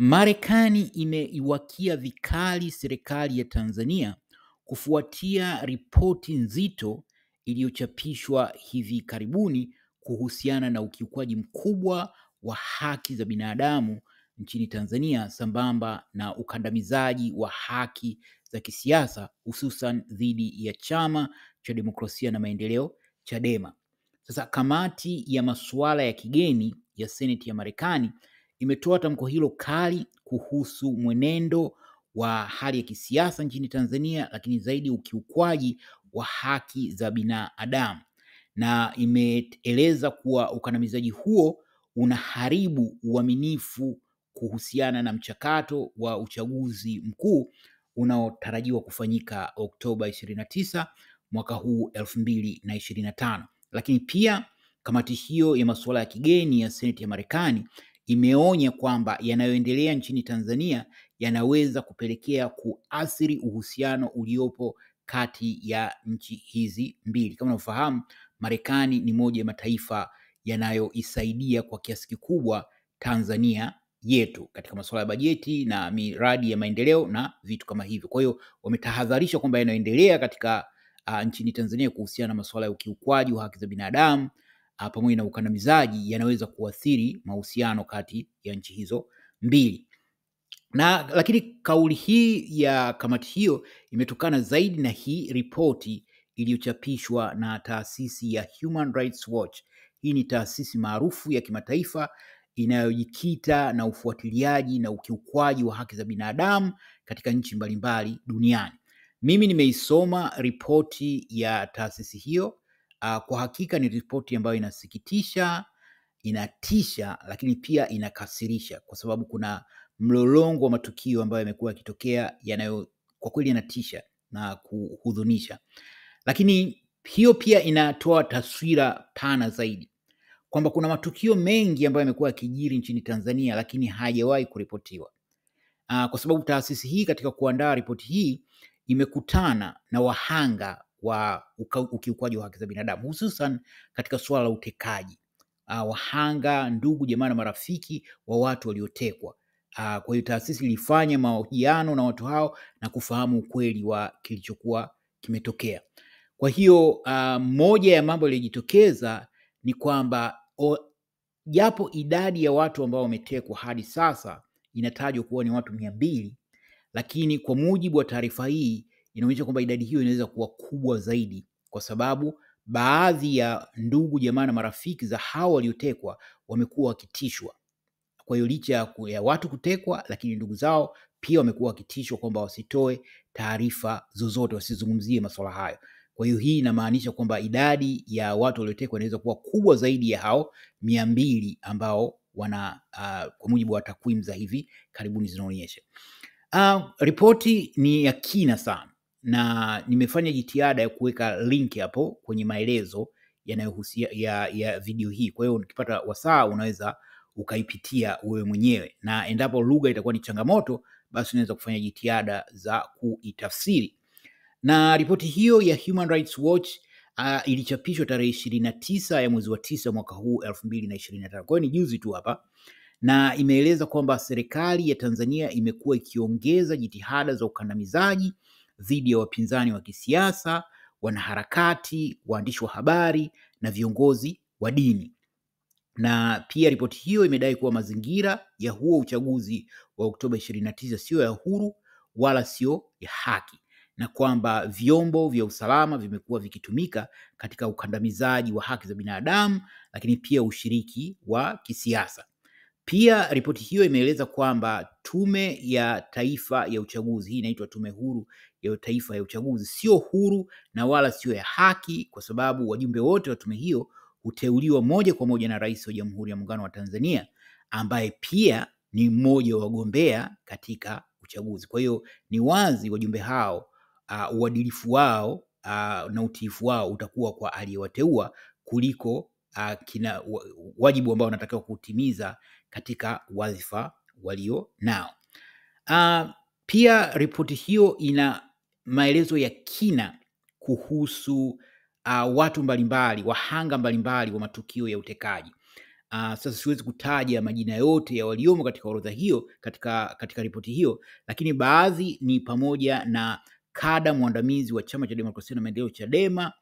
Marekani imeiwakia vikali serikali ya Tanzania kufuatia ripoti nzito iliyochapishwa hivi karibuni kuhusiana na ukiukwaji mkubwa wa haki za binadamu nchini Tanzania sambamba na ukandamizaji wa haki za kisiasa hususan dhidi ya Chama cha Demokrasia na Maendeleo Chadema. Sasa kamati ya masuala ya kigeni ya Seneti ya Marekani imetoa tamko hilo kali kuhusu mwenendo wa hali ya kisiasa nchini Tanzania, lakini zaidi ukiukwaji wa haki za binadamu, na imeeleza kuwa ukandamizaji huo unaharibu uaminifu kuhusiana na mchakato wa uchaguzi mkuu unaotarajiwa kufanyika Oktoba 29 mwaka huu 2025. Lakini pia kamati hiyo ya masuala ya kigeni ya Seneti ya Marekani imeonya kwamba yanayoendelea nchini Tanzania yanaweza kupelekea kuathiri uhusiano uliopo kati ya nchi hizi mbili. Kama unafahamu, Marekani ni moja ya mataifa yanayoisaidia kwa kiasi kikubwa Tanzania yetu katika masuala ya bajeti na miradi ya maendeleo na vitu kama hivyo. Kwa hiyo wametahadharisha kwamba yanayoendelea katika nchini Tanzania kuhusiana na masuala ya ukiukwaji wa haki za binadamu pamoja na ukandamizaji yanaweza kuathiri mahusiano kati ya nchi hizo mbili. Lakini kauli hii ya kamati hiyo imetokana zaidi na hii ripoti iliyochapishwa na taasisi ya Human Rights Watch. Hii ni taasisi maarufu ya kimataifa inayojikita na ufuatiliaji na ukiukwaji wa haki za binadamu katika nchi mbalimbali duniani. Mimi nimeisoma ripoti ya taasisi hiyo. Kwa hakika ni ripoti ambayo inasikitisha, inatisha, lakini pia inakasirisha kwa sababu kuna mlolongo wa matukio ambayo yamekuwa yakitokea yanayo kwa kweli yanatisha na kuhuzunisha. Lakini hiyo pia inatoa taswira pana zaidi kwamba kuna matukio mengi ambayo yamekuwa yakijiri nchini Tanzania lakini hayajawahi kuripotiwa. Kwa sababu taasisi hii katika kuandaa ripoti hii imekutana na wahanga wa ukiukwaji wa haki za binadamu hususan katika suala la utekaji. Wahanga, ndugu, jamaa na marafiki wa watu waliotekwa. Kwa hiyo taasisi ilifanya mahojiano na watu hao na kufahamu ukweli wa kilichokuwa kimetokea. Kwa hiyo moja ya mambo yaliyojitokeza ni kwamba japo idadi ya watu ambao wametekwa hadi sasa inatajwa kuwa ni watu 200, lakini kwa mujibu wa taarifa hii inaonyesha kwamba idadi hiyo inaweza kuwa kubwa zaidi, kwa sababu baadhi ya ndugu, jamaa na marafiki za hao waliotekwa wamekuwa wakitishwa. Kwa hiyo licha ya watu kutekwa, lakini ndugu zao pia wamekuwa wakitishwa kwamba wasitoe taarifa zozote, wasizungumzie masuala hayo. Kwa hiyo hii inamaanisha kwamba idadi ya watu waliotekwa inaweza kuwa kubwa zaidi ya hao 200 ambao kwa mujibu wa takwimu za hivi karibuni zinaonyesha. Ripoti ni ya kina sana na nimefanya jitihada ya kuweka link hapo kwenye maelezo yanayohusia ya video hii. Kwa hiyo ukipata wasaa unaweza ukaipitia wewe mwenyewe, na endapo lugha itakuwa ni changamoto basi unaweza kufanya jitihada za kuitafsiri. Na ripoti hiyo ya Human Rights Watch ilichapishwa tarehe 29 ya mwezi wa 9 mwaka huu 2025. Kwa hiyo ni juzi tu hapa, na imeeleza kwamba serikali ya Tanzania imekuwa ikiongeza jitihada za ukandamizaji dhidi ya wapinzani wa kisiasa, wanaharakati, waandishi wa habari na viongozi wa dini. Na pia ripoti hiyo imedai kuwa mazingira ya huo uchaguzi wa Oktoba 29 sio ya huru wala sio ya haki, na kwamba vyombo vya usalama vimekuwa vikitumika katika ukandamizaji wa haki za binadamu, lakini pia ushiriki wa kisiasa. Pia ripoti hiyo imeeleza kwamba Tume ya Taifa ya Uchaguzi, hii inaitwa Tume Huru ya Taifa ya Uchaguzi, sio huru na wala sio ya haki, kwa sababu wajumbe wote wa tume hiyo huteuliwa moja kwa moja na Rais wa Jamhuri ya Muungano wa Tanzania, ambaye pia ni mmoja wa wagombea katika uchaguzi. Kwa hiyo ni wazi wajumbe hao uadilifu wao na utiifu wao utakuwa kwa aliyewateua kuliko kina wajibu ambao wanatakiwa kutimiza katika wadhifa walio nao. Pia ripoti hiyo ina maelezo ya kina kuhusu watu mbalimbali, wahanga mbalimbali wa matukio ya utekaji. Sasa siwezi kutaja majina yote ya waliomo katika orodha hiyo, katika ripoti hiyo, lakini baadhi ni pamoja na kada mwandamizi wa Chama cha Demokrasia na Maendeleo Chadema,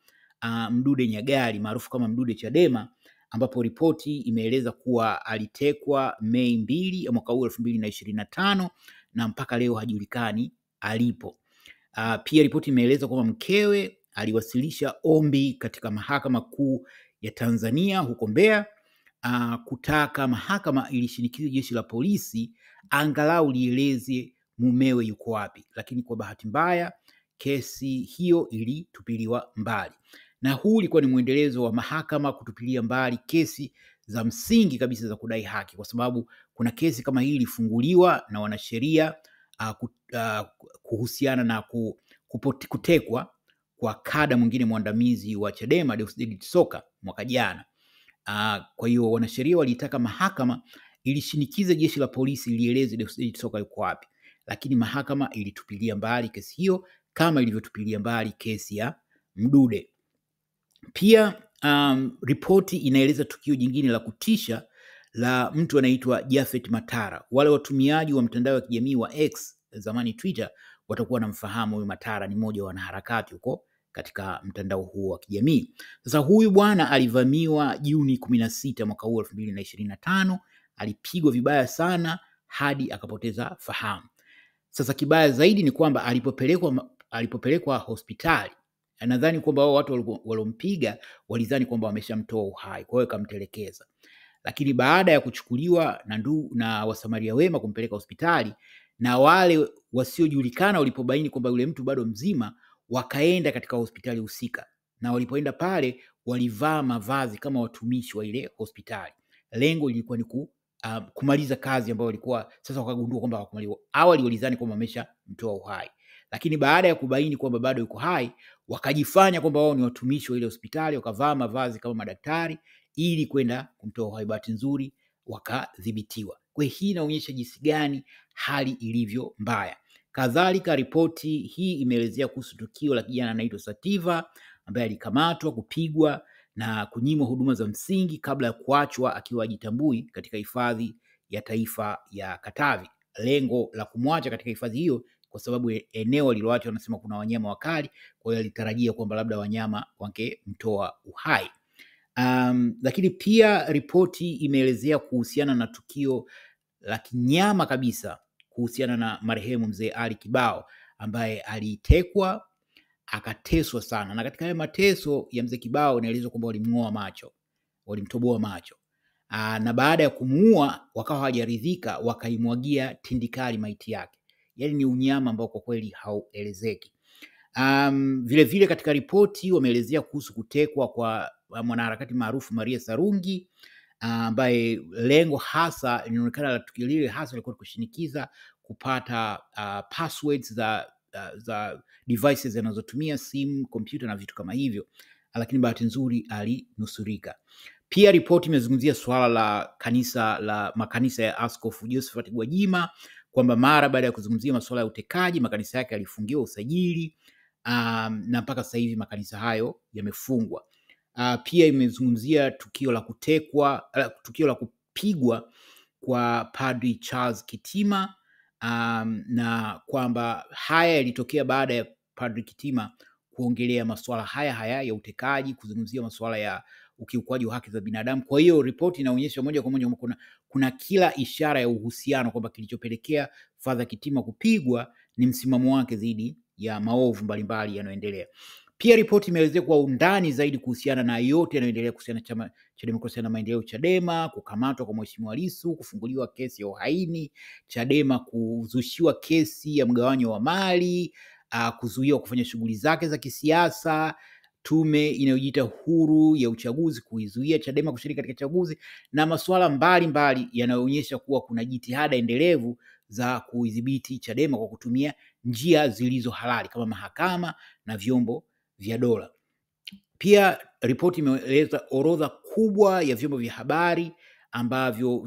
Mdude Nyagali maarufu kama Mdude Chadema, ambapo ripoti imeeleza kuwa alitekwa Mei 2 mwaka huu 2025 na mpaka leo hajulikani alipo. Pia ripoti imeeleza kwamba mkewe aliwasilisha ombi katika Mahakama Kuu ya Tanzania huko Mbeya, kutaka mahakama ilishinikiza jeshi la polisi angalau lieleze mumewe yuko wapi, lakini kwa bahati mbaya kesi hiyo ilitupiliwa mbali. Na huu ulikuwa ni mwendelezo wa mahakama kutupilia mbali kesi za msingi kabisa za kudai haki, kwa sababu kuna kesi kama hii ilifunguliwa na wanasheria kuhusiana na kutekwa kwa kada mwingine mwandamizi wa Chadema Deusdedith Soka mwaka jana. Kwa hiyo wanasheria walitaka mahakama ilishinikiza jeshi la polisi lieleze Deusdedith Soka yuko wapi, lakini mahakama ilitupilia mbali kesi hiyo kama ilivyotupilia mbali kesi ya Mdude. Pia ripoti inaeleza tukio jingine la kutisha la mtu anaitwa Japhet Matara. Wale watumiaji wa mtandao wa kijamii wa X, zamani Twitter, watakuwa wanamfahamu huyu Matara. Ni mmoja wa wanaharakati huko katika mtandao huo wa kijamii. Sasa huyu bwana alivamiwa Juni 16 mwaka huu 2025, alipigwa vibaya sana hadi akapoteza fahamu. Sasa kibaya zaidi ni kwamba alipopelekwa hospitali, nadhani kwamba wao watu walompiga walidhani kwamba wameshamtoa uhai, kwa hiyo kamtelekeza. Lakini baada ya kuchukuliwa na wasamaria wema kumpeleka hospitali, na wale wasiojulikana walipobaini kwamba yule mtu bado mzima, wakaenda katika hospitali husika, na walipoenda pale walivaa mavazi kama watumishi wa ile hospitali. Lengo lilikuwa ni kumaliza kazi ambayo walikuwa sasa wakagundua kwamba hawakumaliza. Awali walidhani kwamba wameshamtoa uhai, lakini baada ya kubaini kwamba bado yuko hai, wakajifanya kwamba wao ni watumishi wa ile hospitali, wakavaa mavazi kama madaktari ili kwenda kumtoa uhai. Bahati nzuri wakadhibitiwa. Kwa hiyo hii inaonyesha jinsi gani hali ilivyo mbaya. Kadhalika, ripoti hii imeelezea kuhusu tukio la kijana anaitwa Sativa ambaye alikamatwa, kupigwa na kunyimwa huduma za msingi kabla ya kuachwa akiwa hajitambui katika hifadhi ya taifa ya Katavi. Lengo la kumwacha katika hifadhi hiyo kwa sababu eneo aliloacha wanasema kuna wanyama wakali, kwa hiyo alitarajia kwamba labda wanyama wangemtoa uhai. Lakini pia ripoti imeelezea kuhusiana na tukio la kinyama kabisa kuhusiana na marehemu mzee Ali Kibao ambaye alitekwa akateswa sana, na katika haya mateso ya mzee Kibao inaelezwa kwamba walimtoboa macho, na baada ya kumuua wakawa hawajaridhika, wakaimwagia tindikali maiti yake. Yaani ni unyama ambao kwa kweli hauelezeki. Vile vile katika ripoti wameelezea kuhusu kutekwa kwa mwanaharakati maarufu Maria Sarungi, ambaye lengo hasa linaonekana la tukio lile hasa lilikuwa kushinikiza kupata passwords za devices zinazotumia simu, kompyuta na vitu kama hivyo, lakini bahati nzuri alinusurika. Pia ripoti imezungumzia swala la makanisa ya Askofu Josephat Gwajima, kwamba mara baada ya kuzungumzia masuala ya utekaji makanisa yake yalifungiwa usajili, na mpaka sasa hivi makanisa hayo yamefungwa. Pia imezungumzia tukio la kupigwa kwa Padri Charles Kitima, na kwamba haya yalitokea baada ya Padri Kitima kuongelea masuala haya ya utekaji, kuzungumzia masuala ya ukiukwaji wa haki za binadamu. Kwa hiyo ripoti inaonyesha moja kwa moja kuna kila ishara ya uhusiano kwamba kilichopelekea Father Kitima kupigwa ni msimamo wake dhidi ya maovu mbalimbali yanayoendelea. Pia ripoti imeelezea kwa undani zaidi kuhusiana na yote yanayoendelea kuhusiana na Chama cha Demokrasia na Maendeleo Chadema, kukamatwa kwa Mheshimiwa Lissu, kufunguliwa kesi ya uhaini, Chadema kuzushiwa kesi ya mgawanyo wa mali, kuzuiwa kufanya shughuli zake za kisiasa, tume inayojiita huru ya uchaguzi kuizuia Chadema kushiriki katika chaguzi, na masuala mbalimbali yanayoonyesha kuwa kuna jitihada endelevu za kuidhibiti Chadema kwa kutumia njia zilizo halali kama mahakama na vyombo vya dola. Pia ripoti imeeleza orodha kubwa ya vyombo vya habari ambavyo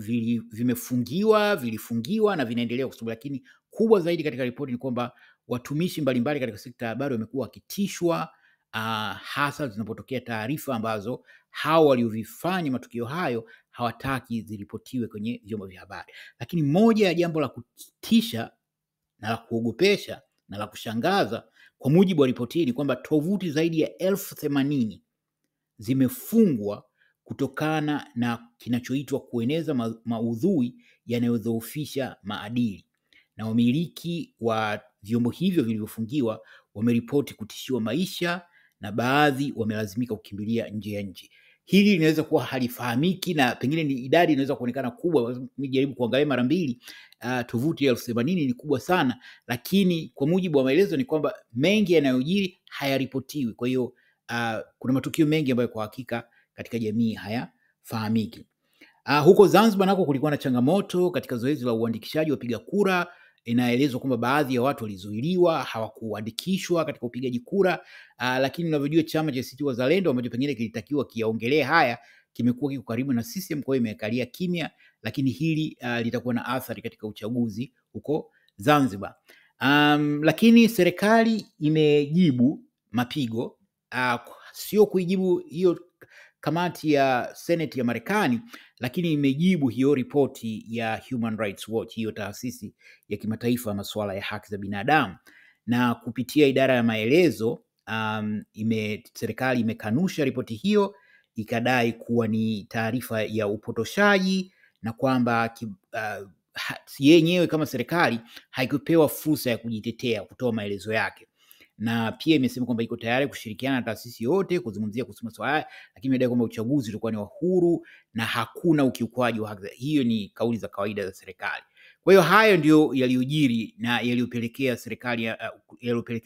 vilifungiwa na vinaendelea kusubiri, lakini kubwa zaidi katika ripoti ni kwamba watumishi mbalimbali katika sekta ya habari wamekuwa wakitishwa, hasa zinapotokea taarifa ambazo hao waliovifanya matukio hayo hawataki ziripotiwe kwenye vyombo vya habari. Lakini moja ya jambo la kutisha na la kuogopesha na la kushangaza kwa mujibu wa ripoti hii ni kwamba tovuti zaidi ya 80,000 zimefungwa kutokana na kinachoitwa kueneza maudhui yanayodhoofisha maadili, na wamiliki wa vyombo hivyo vilivyofungiwa wameripoti kutishiwa maisha na baadhi wamelazimika kukimbilia nje ya nchi. Hili linaweza kuwa halifahamiki na pengine ni idadi inaweza kuonekana kubwa. Nijaribu kuangalia mara mbili, tovuti 80,000 ni kubwa sana, lakini kwa mujibu wa maelezo ni kwamba mengi yanayojiri hayaripotiwi. Kwa hiyo kuna matukio mengi ambayo kwa hakika katika jamii hayafahamiki. Huko Zanzibar nako kulikuwa na changamoto katika zoezi la uandikishaji wa wapiga kura. Inaelezwa kwamba baadhi ya watu walizuiliwa, hawakuandikishwa katika upigaji kura, lakini unavyojua chama cha ACT Wazalendo ambacho pengine kilitakiwa kiaongelee haya kimekuwa kiko karibu na CCM, kwa hiyo imekalia kimya, lakini hili litakuwa na athari katika uchaguzi huko Zanzibar. Lakini serikali imejibu mapigo, sio kuijibu hiyo kamati ya Senate ya Marekani, lakini imejibu hiyo ripoti ya Human Rights Watch, hiyo taasisi ya kimataifa ya masuala ya haki za binadamu, na kupitia idara ya maelezo serikali imekanusha ripoti hiyo, ikadai kuwa ni taarifa ya upotoshaji na kwamba yenyewe kama serikali haikupewa fursa ya kujitetea kutoa maelezo yake, na pia imesema kwamba iko tayari kushirikiana na taasisi yote kuzungumzia kuhusu masuala haya, lakini imedai kwamba uchaguzi ulikuwa ni wa huru na hakuna ukiukwaji wa haki. Hiyo ni kauli za kawaida za serikali. Kwa hiyo hayo ndio yaliyojiri na yaliyopelekea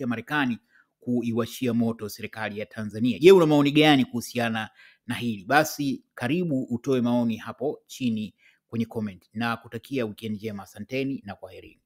Marekani kuiwashia moto serikali ya Tanzania. Je, una maoni gani kuhusiana na hili? Basi karibu utoe maoni hapo chini kwenye comment, na kutakia weekend njema. Asanteni na kwaherini.